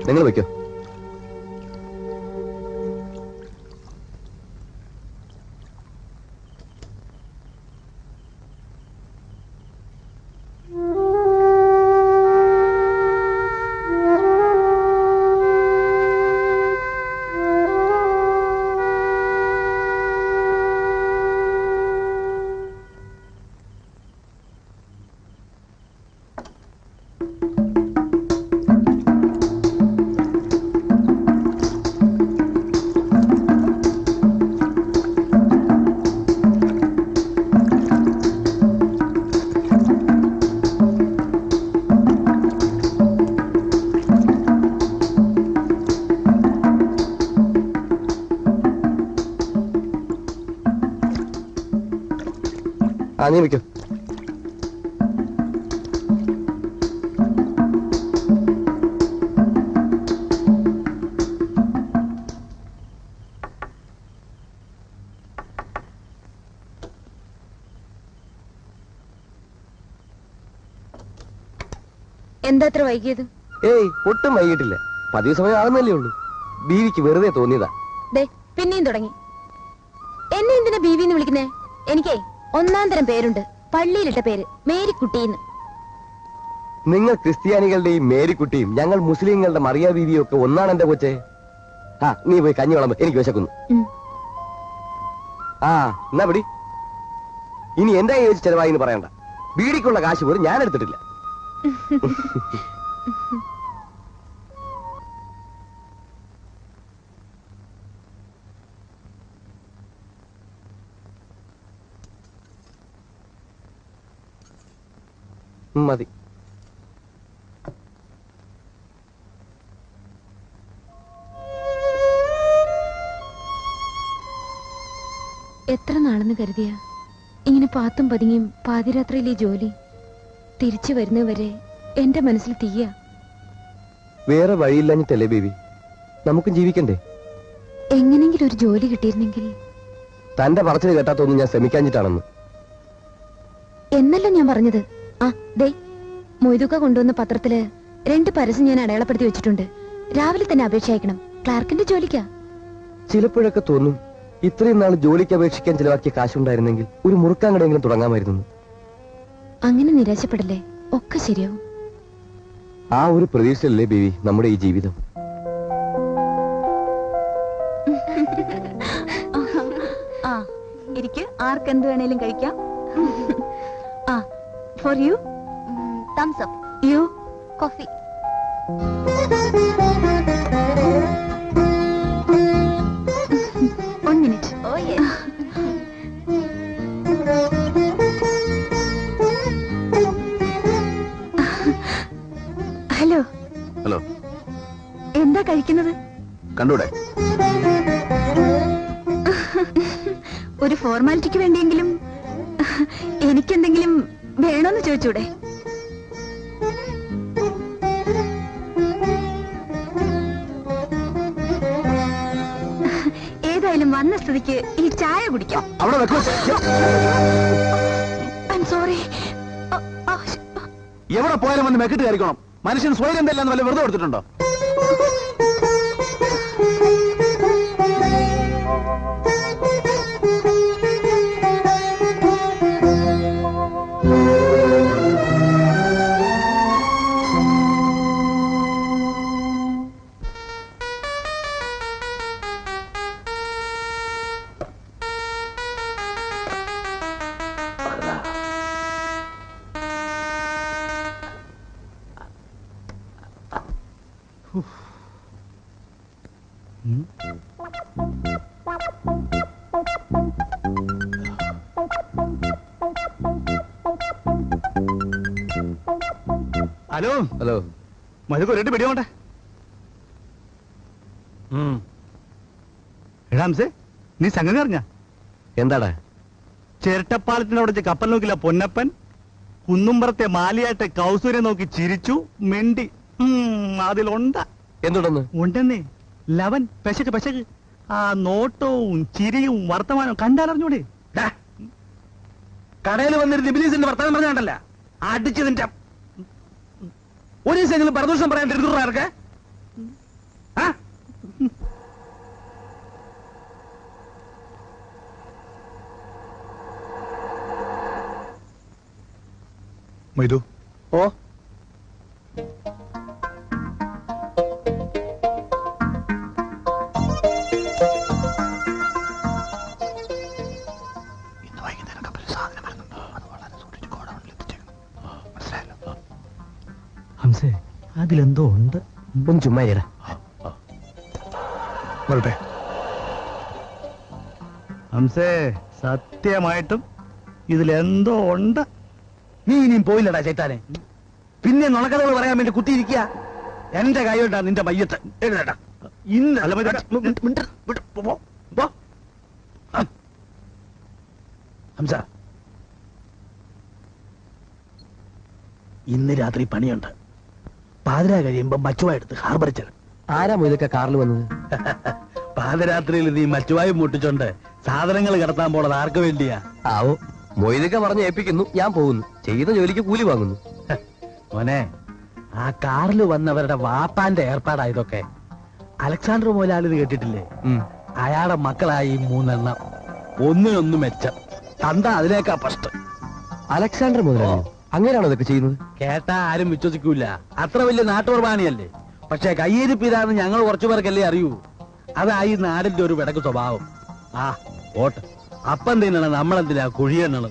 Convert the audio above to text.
നിങ്ങൾ വയ്ക്കോ. നീ വയ്ക്കോ. എന്താ അത്ര വൈകിയത്? ഏയ് ഒട്ടും വൈകിട്ടില്ല. പതിവ് സമയം ആകുന്നല്ലേ ഉള്ളൂ. ബീവിക്ക് വെറുതെ തോന്നിയതാ. പിന്നെയും തുടങ്ങി. എന്നെ എന്തിനാ ബീവി എന്ന് വിളിക്കുന്നേ? എനിക്കേ ഒന്നാം തരം പേരുണ്ട്, പള്ളിയിലിട്ട പേര് മേരിക്കുട്ടിന്ന്. നിങ്ങൾ ക്രിസ്ത്യാനികളുടെയും മേരിക്കുട്ടിയും ഞങ്ങൾ മുസ്ലിങ്ങളുടെ മറിയ ബീവിയും ഒക്കെ ഒന്നാണ് എന്റെ കൊച്ചെ. നീ പോയി കഞ്ഞി വിളമ്പ്, എനിക്ക് വിശക്കുന്നു. എന്നാ പിടി. ഇനി എന്റെ കൈ വെച്ച് ചെലവായി എന്ന് പറയണ്ട. ബീഡിക്കുള്ള കാശ് പോലും ഞാൻ എടുത്തിട്ടില്ല. മതി. എത്ര നാളെന്ന് കരുതിയ ഇങ്ങനെ പാത്തും പതുങ്ങിയും പാതിരാത്രിയിലെ ജോലി തിരിച്ചു വരുന്നവരെ എന്റെ മനസ്സിൽ തീയ. വേറെ വഴിയില്ലാഞ്ഞിട്ടല്ലേ ബേബി, നമുക്കും ജീവിക്കണ്ടേ? എങ്ങനെങ്കിലും ഒരു ജോലി കിട്ടിയിരുന്നെങ്കിൽ. തന്റെ പറച്ചിൽ കേട്ടാത്തൊന്നും ഞാൻ ശ്രമിക്കാഞ്ഞിട്ടാണെന്ന് എന്നല്ല ഞാൻ പറഞ്ഞത്. മൊയ്തുക്ക കൊണ്ടുവന്ന പത്രത്തില് 2 പരസ്യം ഞാൻ അടയാളപ്പെടുത്തി വെച്ചിട്ടുണ്ട്. രാവിലെ തന്നെ അപേക്ഷ അയക്കണം. ക്ലാർക്കിന്റെ ജോലിക്കാ. ചിലപ്പോഴൊക്കെ തോന്നും ഇത്രയും നാൾ ജോലിക്ക് അപേക്ഷിക്കാൻ ചിലവാക്കിയ കാശുണ്ടായിരുന്നെങ്കിൽ ഒരു മുറുക്കാങ്കടെങ്കിലും തുടങ്ങാമായിരുന്നു. അങ്ങനെ നിരാശപ്പെടല്ലേ, ഒക്കെ ശരിയാവും. ആ ഒരു പ്രതീക്ഷയല്ലേ ബേബി നമ്മുടെ ഈ ജീവിതം. ആർക്കെന്ത് വേണേലും കഴിക്കാം. For you thumbs up. You coffee. One minute. Oh yes. Hello. Hello. എന്താ കഴിക്കുന്നത്? കണ്ടൂടെ? ഒരു ഫോർമാലിറ്റിക്ക് വേണ്ടിയെങ്കിലും എനിക്കെന്തെങ്കിലും വേണമെന്ന് ചോദിച്ചൂടെ? ഏതായാലും വന്ന സ്ഥിതിക്ക് ഈ ചായ കുടിക്കാം. സോറി. എവിടെ പോയാലും വന്ന് മെക്കിട്ട് കയറിക്കണം. മനുഷ്യൻ സ്വയം എന്തെല്ലാം വല്ല വെറുതെ കൊടുത്തിട്ടുണ്ടോ? ഹലോ. ഹലോ. മധുക്ക് ഒരേട്ട് പിടിയോട്ടെ. എടാംസേ, നീ സംഗതി അറിഞ്ഞ? എന്താടാ? ചിരട്ടപ്പാലത്തിന്റെ അവിടെ കപ്പൽ നോക്കില്ല പൊന്നപ്പൻ, കുന്നുംപുറത്തെ മാലിയായിട്ട് കൗസൂരെ നോക്കി ചിരിച്ചു മെണ്ടി. അതിലുണ്ട. എന്തുണ്ടെന്ന്? ഉണ്ടെന്നേ. ലവൻ പെശക്ക്. ആ നോട്ടവും ചിരിയും വർത്തമാനവും കണ്ടാലറിഞ്ഞൂടെ? കടയിൽ വന്നിരുന്ന് ഇബിലീസിന്റെ വർത്തമാനം പറഞ്ഞാണ്ടല്ല അടിച്ചു നിന്റെ ഒരു ദിവസമെങ്കിലും പരദൂഷണം പറയാൻ തിരുത്തുറാർക്ക്. മൈദു. ഓ ഹംസേ, അതിലെന്തോ ഉണ്ട്. ഒന്ന് ചുമ്മാ ഇരിടാ. വരട്ടെ. ഹംസേ, സത്യമായിട്ടും ഇതിലെന്തോ ഉണ്ട്. നീ ഇനിയും പോയില്ലടാ ചേട്ടാനെ. പിന്നെ നുണക്കഥകൾ പറയാൻ വേണ്ടി കുത്തിയിരിക്കുക. എന്റെ കൈയോട്ടാ നിന്റെ മയ്യത്ത്. എഴുതേട്ടാ ഇന്ന് ഹംസ, ഇന്ന് രാത്രി പണിയുണ്ട്. പാതിരാ കഴിയുമ്പോ മച്ചുവായി എടുത്ത് ഹാർബറിൽ ചെല്ലും. ആരാ ഇതൊക്കെ കാറിൽ വന്നത്? പാതിരാത്രിയിൽ നീ മച്ചുവായും മുട്ടിച്ചോണ്ട് സാധനങ്ങൾ കടത്താൻ പോണത് ആർക്ക് വേണ്ടിയാ? ആവോ, മൊയ്തൊക്കെ പറഞ്ഞ് ഏൽപ്പിക്കുന്നു, ഞാൻ പോകുന്നു. ചെയ്ത ജോലിക്ക് കൂലി വാങ്ങുന്നു. മോനെ, ആ കാറിൽ വന്നവരുടെ വാപ്പാന്റെ ഏർപ്പാടാ ഇതൊക്കെ. അലക്സാണ്ടർ മോലാലിന്ന് കേട്ടിട്ടില്ലേ? അയാളുടെ മക്കളായി 3 എണ്ണം. ഒന്നിനൊന്നു മെച്ചം. തന്ത അതിനേക്കാ ഫസ്റ്റ്. അലക്സാണ്ടർ മുതലാളിയോ? അങ്ങനെയാണോ ഇതൊക്കെ ചെയ്യുന്നത്? കേട്ടാ ആരും വിശ്വസിക്കൂല. അത്ര വലിയ നാട്ടുകുർബാനിയല്ലേ. പക്ഷെ കയ്യേരിപ്പിതാന്ന് ഞങ്ങൾ കുറച്ചു പേർക്കല്ലേ അറിയൂ. അതായി നാടിന്റെ ഒരു വിടക്ക് സ്വഭാവം. ആ ഓട്ട് അപ്പം തിന്നണ നമ്മളെന്തിനാ കുഴിയെണ്ണത്?